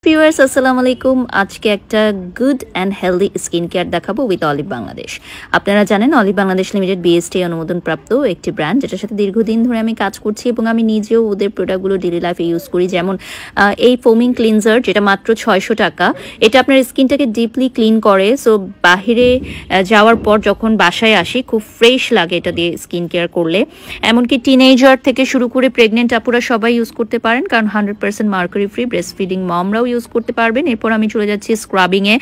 Viewers আসসালামু আলাইকুম। আজকে একটা good and healthy skin care দেখাবো উইথ অলিভ বাংলাদেশ। আপনারা জানেন অলিভ বাংলাদেশ লিমিটেড বিএসটি অনুমোদনপ্রাপ্ত একটি ব্র্যান্ড, যেটার সাথে দীর্ঘদিন ধরে আমি কাজ করছি এবং আমি নিজেও ওদের প্রোডাক্টগুলো ডেলি লাইফে ইউজ করি। যেমন এই ফোমিং ক্লিনজার, যেটা মাত্র 600 টাকা। এটা আপনার স্কিনটাকে ডিপলি ক্লিন করে। সো বাহিরে যাওয়ার পর যখন বাসায় আসি খুব ফ্রেশ লাগে এটা দিয়ে স্কিন কেয়ার করলে। এমনকি টিনেজার থেকে শুরু করে প্রেগনেন্ট আপুরা সবাই ইউজ করতে পারেন, কারণ 100% মার্কারি ফ্রি। ব্রেস্ট ফিডিং মমরাও ইউজ করতে পারবেন। এরপর আমি চলে যাচ্ছি স্ক্রাবিংয়ে।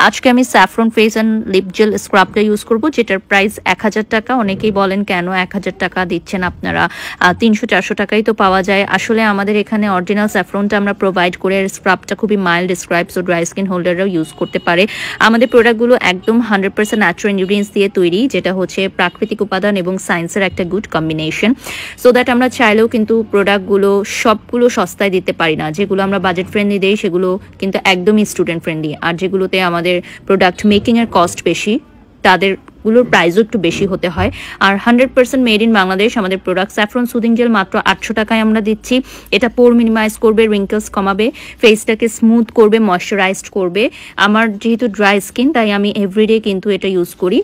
আজকে আমি saffron face and lip gel স্ক্রাবটা ইউজ করব, যেটার প্রাইস 1000 টাকা। অনেকেই বলেন কেন 1000 টাকা দিচ্ছেন আপনারা, 300-400 টাকাই তো পাওয়া যায়। আসলে আমাদের এখানে অরিজিনাল স্যাফরনটা আমরা প্রোভাইড করে, স্ক্রাবটা খুবই mild scrub, so dry skin হোল্ডাররাও ইউজ করতে পারে। আমাদের প্রোডাক্টগুলো একদম 100% ন্যাচারাল ইনগ্রিডিয়েন্টস দিয়ে তৈরি, যেটা হচ্ছে প্রাকৃতিক উপাদান এবং সায়েন্সের একটা গুড কম্বিনেশন। সো দ্যাট আমরা চাইলেও কিন্তু প্রোডাক্টগুলো সবগুলো সস্তায় দিতে পারি না। যেগুলো আমরা বাজেট ফ্রেন্ডলি দেই সেগুলো কিন্তু একদমই স্টুডেন্ট ফ্রেন্ডলি, আর যেগুলোতে আমাদের প্রোডাক্ট মেকিং এর কস্ট বেশি তাদেরগুলোর প্রাইসও একটু বেশি হতে হয়। আর 100% মেড ইন বাংলাদেশ আমাদের প্রোডাক্ট। স্যাফরন সুদিং জেল মাত্র 800 টাকায় আমরা দিচ্ছি। এটা পোর মিনিমাইজ করবে, রিঙ্কলস কমাবে, ফেসটাকে স্মুথ করবে, ময়শ্চারাইজড করবে। আমার যেহেতু ড্রাই স্কিন, তাই আমি এভরিডে কিন্তু এটা ইউজ করি।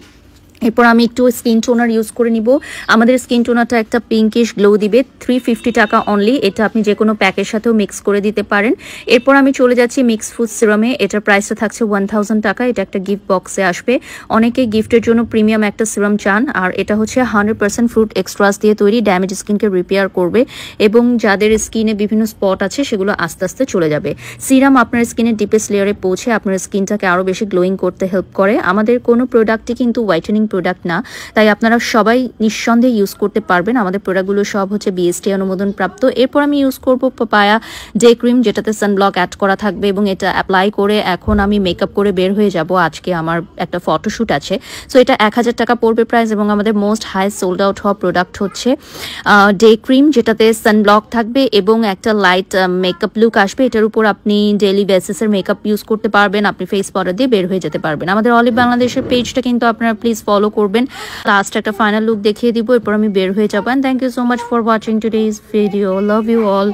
এরপর আমি একটু স্কিন টোনার ইউজ করে নিব। আমাদের স্কিন টোনারটা একটা পিঙ্কিশ গ্লো দিবে, 350 টাকা অনলি। এটা আপনি যে কোনো প্যাকের সাথেও মিক্স করে দিতে পারেন। এরপর আমি চলে যাচ্ছি মিক্স ফুড সিরামে। এটার প্রাইসটা থাকছে 1000 টাকা। এটা একটা গিফট বক্সে আসবে। অনেকে গিফটের জন্য প্রিমিয়াম একটা সিরাম চান, আর এটা হচ্ছে 100% ফ্রুট এক্সট্রাস দিয়ে তৈরি। ড্যামেজ স্কিনকে রিপেয়ার করবে এবং যাদের স্কিনে বিভিন্ন স্পট আছে সেগুলো আস্তে আস্তে চলে যাবে। সিরাম আপনার স্কিনের ডিপেস্ট লেয়ারে পৌঁছে আপনার স্কিনটাকে আরও বেশি গ্লোয়িং করতে হেল্প করে। আমাদের কোনো প্রোডাক্টই কিন্তু হোয়াইটেনিং প্রোডাক্ট না, তাই আপনারা সবাই নিঃসন্দেহে ইউজ করতে পারবেন। আমাদের প্রোডাক্টগুলো সব হচ্ছে বিএসটি অনুমোদন প্রাপ্ত। এরপর আমি ইউজ করব পাপায়া ডে ক্রিম, যেটাতে সানব্লক অ্যাড করা থাকবে এবং এটা অ্যাপ্লাই করে এখন আমি মেকআপ করে বের হয়ে যাব। আজকে আমার একটা ফটোশ্যুট আছে। সো এটা 1000 টাকা পড়বে প্রাইস, এবং আমাদের মোস্ট হাই সোল্ড আউট হওয়া প্রোডাক্ট হচ্ছে ডে ক্রিম, যেটাতে সানব্লক থাকবে এবং একটা লাইট মেকআপ লুক আসবে। এটার উপর আপনি ডেইলি বেসিসের মেকআপ ইউজ করতে পারবেন, আপনি ফেস পাউডার দিয়ে বের হয়ে যেতে পারবেন। আমাদের অলিভ বাংলাদেশের পেজটা কিন্তু আপনারা প্লিজ ফলো করবেন। লাস্ট একটা ফাইনাল লুক দেখিয়ে দিব, এরপর আমি বের হয়ে যাবো। And thank you so much for watching today's video. Love you all.